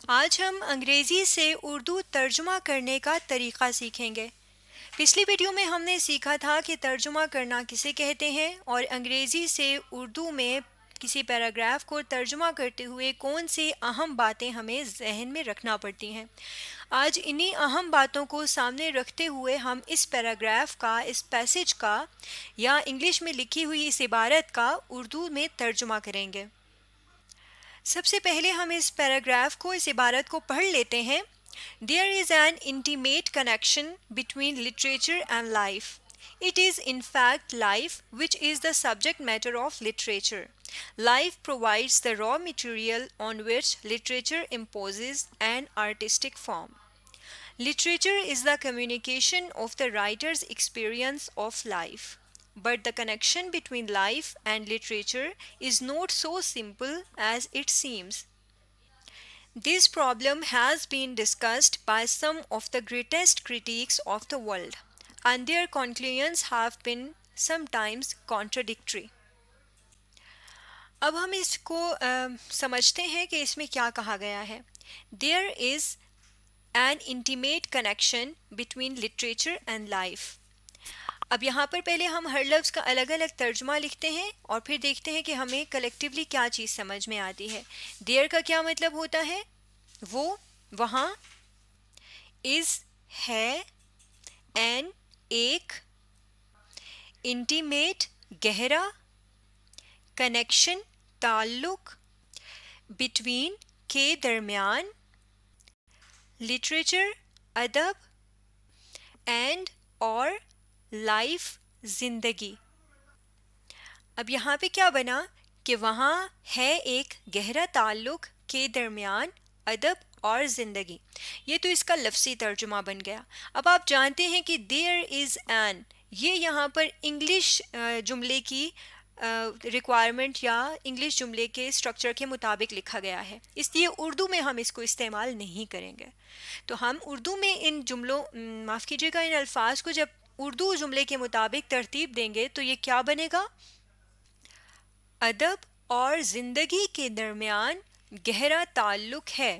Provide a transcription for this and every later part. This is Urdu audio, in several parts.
آج ہم انگریزی سے اردو ترجمہ کرنے کا طریقہ سیکھیں گے۔ پچھلی ویڈیو میں ہم نے سیکھا تھا کہ ترجمہ کرنا کسے کہتے ہیں اور انگریزی سے اردو میں کسی پیراگراف کو ترجمہ کرتے ہوئے کون سی اہم باتیں ہمیں ذہن میں رکھنا پڑتی ہیں۔ آج انہی اہم باتوں کو سامنے رکھتے ہوئے ہم اس پیراگراف کا، اس پیسج کا یا انگلش میں لکھی ہوئی اس عبارت کا اردو میں ترجمہ کریں گے۔ سب سے پہلے ہم اس پیراگراف کو، اس عبارت کو پڑھ لیتے ہیں۔ There is an intimate connection between literature and life. It is in fact life which is the subject matter of literature. Life provides the raw material on which literature imposes an artistic form. Literature is the communication of the writer's experience of life. But the connection between life and literature is not so simple as it seems. This problem has been discussed by some of the greatest critics of the world, and their conclusions have been sometimes contradictory. اب ہم اس کو سمجھتے ہیں کہ اس میں کیا کہا گیا ہے۔ There is an intimate connection between literature and life. اب یہاں پر پہلے ہم ہر لفظ کا الگ الگ ترجمہ لکھتے ہیں اور پھر دیکھتے ہیں کہ ہمیں کلیکٹیولی کیا چیز سمجھ میں آتی ہے۔ دیر کا کیا مطلب ہوتا ہے؟ وہ، وہاں، از ہے، این ایک، انٹیمیٹ گہرا، کنیکشن تعلق، بٹوین کے درمیان، لٹریچر ادب، اینڈ اور لائف زندگی۔ اب یہاں پہ کیا بنا کہ وہاں ہے ایک گہرا تعلق کے درمیان ادب اور زندگی۔ یہ تو اس کا لفظی ترجمہ بن گیا۔ اب آپ جانتے ہیں کہ there is an، یہ یہاں پر انگلش جملے کی ریکوائرمنٹ یا انگلش جملے کے اسٹرکچر کے مطابق لکھا گیا ہے، اس لیے اردو میں ہم اس کو استعمال نہیں کریں گے۔ تو ہم اردو میں ان جملوں، معاف کیجیے گا، ان الفاظ کو جب اردو جملے کے مطابق ترتیب دیں گے تو یہ کیا بنے گا؟ ادب اور زندگی کے درمیان گہرا تعلق ہے۔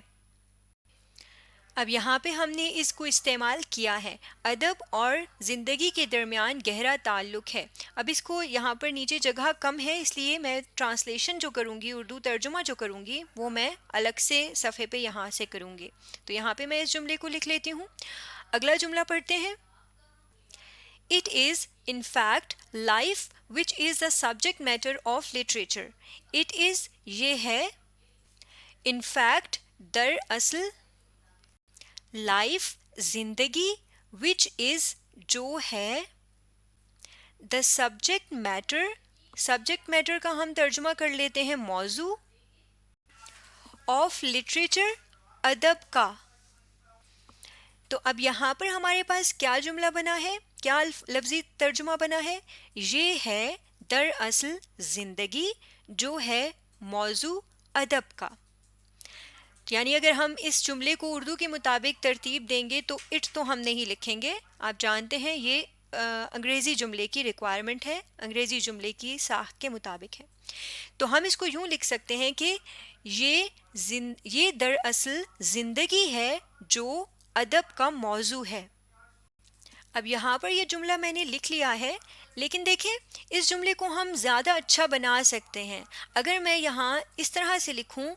اب یہاں پہ ہم نے اس کو استعمال کیا ہے، ادب اور زندگی کے درمیان گہرا تعلق ہے۔ اب اس کو یہاں پر نیچے جگہ کم ہے، اس لیے میں ٹرانسلیشن جو کروں گی، اردو ترجمہ جو کروں گی، وہ میں الگ سے صفحے پہ یہاں سے کروں گی۔ تو یہاں پہ میں اس جملے کو لکھ لیتی ہوں۔ اگلا جملہ پڑھتے ہیں۔ It is in fact life which is the subject matter of literature. It is یہ ہے، in fact دراصل، life زندگی، which is جو ہے، the subject matter، subject matter کا ہم ترجمہ کر لیتے ہیں موضوع، of literature ادب کا۔ تو اب یہاں پر ہمارے پاس کیا جملہ بنا ہے، کیا لفظی ترجمہ بنا ہے؟ یہ ہے دراصل زندگی جو ہے موضوع ادب کا۔ یعنی اگر ہم اس جملے کو اردو کے مطابق ترتیب دیں گے تو اٹ تو ہم نہیں لکھیں گے، آپ جانتے ہیں یہ انگریزی جملے کی ریکوائرمنٹ ہے، انگریزی جملے کی ساخت کے مطابق ہے۔ تو ہم اس کو یوں لکھ سکتے ہیں کہ یہ دراصل زندگی ہے جو ادب کا موضوع ہے۔ اب یہاں پر یہ جملہ میں نے لکھ لیا ہے، لیکن دیکھیں اس جملے کو ہم زیادہ اچھا بنا سکتے ہیں۔ اگر میں یہاں اس طرح سے لکھوں،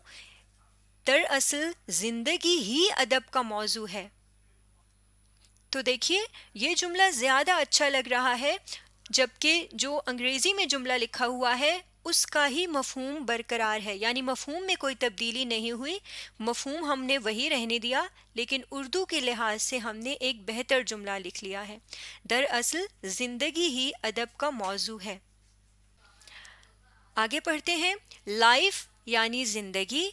دراصل زندگی ہی ادب کا موضوع ہے، تو دیکھیے یہ جملہ زیادہ اچھا لگ رہا ہے، جبکہ جو انگریزی میں جملہ لکھا ہوا ہے اس کا ہی مفہوم برقرار ہے، یعنی مفہوم میں کوئی تبدیلی نہیں ہوئی، مفہوم ہم نے وہی رہنے دیا، لیکن اردو کے لحاظ سے ہم نے ایک بہتر جملہ لکھ لیا ہے۔ دراصل زندگی ہی ادب کا موضوع ہے۔ آگے پڑھتے ہیں۔ لائف یعنی زندگی،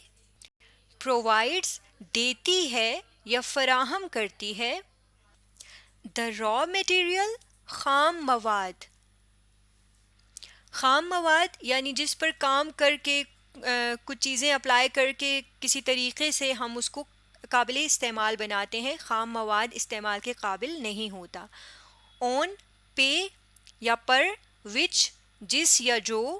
پرووائڈز دیتی ہے یا فراہم کرتی ہے، دا را میٹیریل خام مواد، خام مواد یعنی جس پر کام کر کے کچھ چیزیں اپلائی کر کے کسی طریقے سے ہم اس کو قابل استعمال بناتے ہیں، خام مواد استعمال کے قابل نہیں ہوتا۔ اون پہ یا پر، وچ جس یا جو،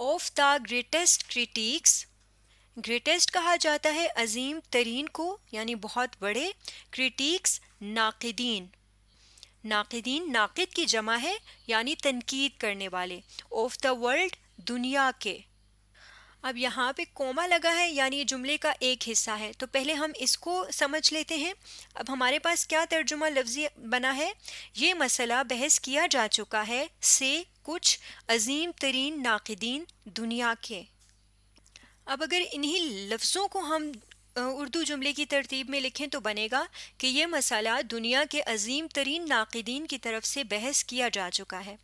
آف دا گریٹسٹ کریٹیکس، گریٹسٹ کہا جاتا ہے عظیم ترین کو یعنی بہت بڑے، کریٹیکس ناقدین، ناقدین ناقد کی جمع ہے یعنی تنقید کرنے والے، آف دا ورلڈ دنیا کے۔ اب یہاں پہ کوما لگا ہے یعنی یہ جملے کا ایک حصہ ہے، تو پہلے ہم اس کو سمجھ لیتے ہیں۔ اب ہمارے پاس کیا ترجمہ لفظی بنا ہے؟ یہ مسئلہ بحث کیا جا چکا ہے سے کچھ عظیم ترین ناقدین دنیا کے۔ اب اگر انہی لفظوں کو ہم اردو جملے کی ترتیب میں لکھیں تو بنے گا کہ یہ مسئلہ دنیا کے عظیم ترین ناقدین کی طرف سے بحث کیا جا چکا ہے۔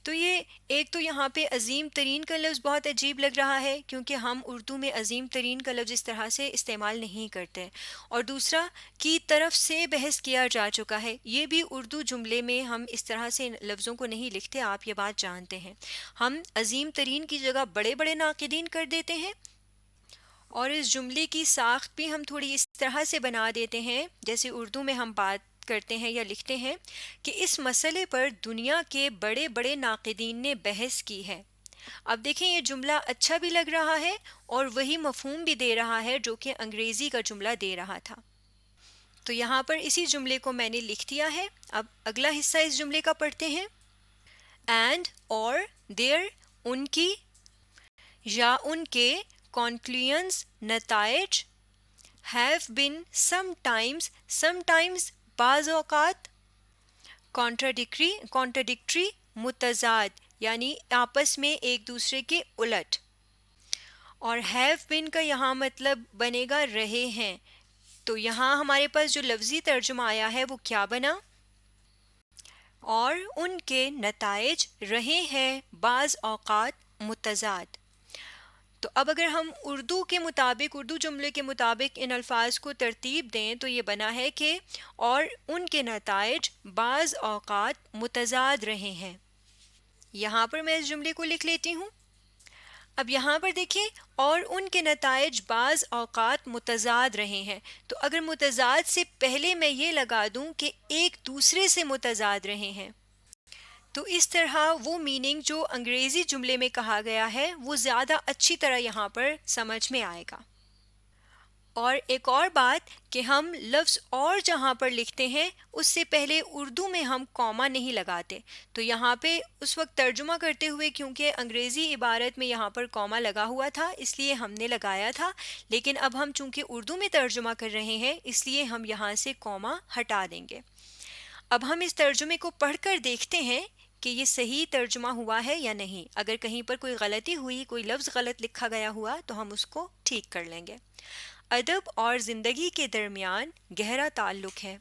تو یہ ایک تو یہاں پہ عظیم ترین کا لفظ بہت عجیب لگ رہا ہے کیونکہ ہم اردو میں عظیم ترین کا لفظ اس طرح سے استعمال نہیں کرتے، اور دوسرا کی طرف سے بحث کیا جا چکا ہے، یہ بھی اردو جملے میں ہم اس طرح سے لفظوں کو نہیں لکھتے، آپ یہ بات جانتے ہیں۔ ہم عظیم ترین کی جگہ بڑے بڑے ناقدین کر دیتے ہیں، اور اس جملے کی ساخت بھی ہم تھوڑی اس طرح سے بنا دیتے ہیں جیسے اردو میں ہم بات کرتے ہیں یا لکھتے ہیں کہ اس مسئلے پر دنیا کے بڑے بڑے ناقدین نے بحث کی ہے۔ اب دیکھیں یہ جملہ اچھا بھی لگ رہا ہے اور وہی مفہوم بھی دے رہا ہے جو کہ انگریزی کا جملہ دے رہا تھا۔ تو یہاں پر اسی جملے کو میں نے لکھ دیا ہے۔ اب اگلا حصہ اس جملے کا پڑھتے ہیں۔ اینڈ اور دیر ان کی یا ان کے conclusions نتائج have been sometimes بعض اوقات contradictory متضاد یعنی آپس میں ایک دوسرے کے الٹ، اور have been کا یہاں مطلب بنے گا رہے ہیں، تو یہاں ہمارے پاس جو لفظی ترجمہ آیا ہے وہ کیا بنا؟ اور ان کے نتائج رہے ہیں بعض اوقات متضاد۔ تو اب اگر ہم اردو کے مطابق، اردو جملے کے مطابق ان الفاظ کو ترتیب دیں تو یہ بنا ہے کہ اور ان کے نتائج بعض اوقات متضاد رہے ہیں۔ یہاں پر میں اس جملے کو لکھ لیتی ہوں۔ اب یہاں پر دیکھیں اور ان کے نتائج بعض اوقات متضاد رہے ہیں، تو اگر متضاد سے پہلے میں یہ لگا دوں کہ ایک دوسرے سے متضاد رہے ہیں، تو اس طرح وہ میننگ جو انگریزی جملے میں کہا گیا ہے وہ زیادہ اچھی طرح یہاں پر سمجھ میں آئے گا۔ اور ایک اور بات کہ ہم لفظ اور جہاں پر لکھتے ہیں اس سے پہلے اردو میں ہم کوما نہیں لگاتے، تو یہاں پہ اس وقت ترجمہ کرتے ہوئے کیونکہ انگریزی عبارت میں یہاں پر کوما لگا ہوا تھا اس لیے ہم نے لگایا تھا، لیکن اب ہم چونکہ اردو میں ترجمہ کر رہے ہیں اس لیے ہم یہاں سے کوما ہٹا دیں گے۔ اب ہم اس ترجمے کو پڑھ کر دیکھتے ہیں کہ یہ صحیح ترجمہ ہوا ہے یا نہیں۔ اگر کہیں پر کوئی غلطی ہوئی، کوئی لفظ غلط لکھا گیا ہوا تو ہم اس کو ٹھیک کر لیں گے۔ ادب اور زندگی کے درمیان گہرا تعلق ہے۔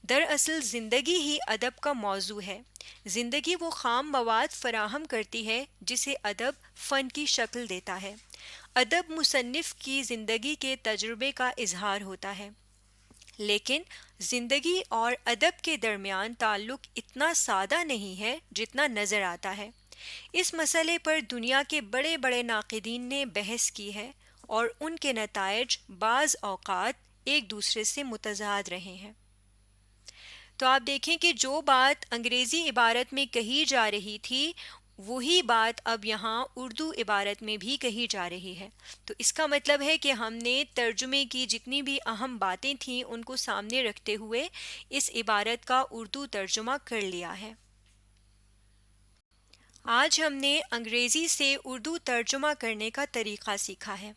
دراصل زندگی ہی ادب کا موضوع ہے۔ زندگی وہ خام مواد فراہم کرتی ہے جسے ادب فن کی شکل دیتا ہے۔ ادب مصنف کی زندگی کے تجربے کا اظہار ہوتا ہے، لیکن زندگی اور ادب کے درمیان تعلق اتنا سادہ نہیں ہے جتنا نظر آتا ہے۔ اس مسئلے پر دنیا کے بڑے بڑے ناقدین نے بحث کی ہے اور ان کے نتائج بعض اوقات ایک دوسرے سے متضاد رہے ہیں۔ تو آپ دیکھیں کہ جو بات انگریزی عبارت میں کہی جا رہی تھی وہی بات اب یہاں اردو عبارت میں بھی کہی جا رہی ہے، تو اس کا مطلب ہے کہ ہم نے ترجمے کی جتنی بھی اہم باتیں تھیں ان کو سامنے رکھتے ہوئے اس عبارت کا اردو ترجمہ کر لیا ہے۔ آج ہم نے انگریزی سے اردو ترجمہ کرنے کا طریقہ سیکھا ہے۔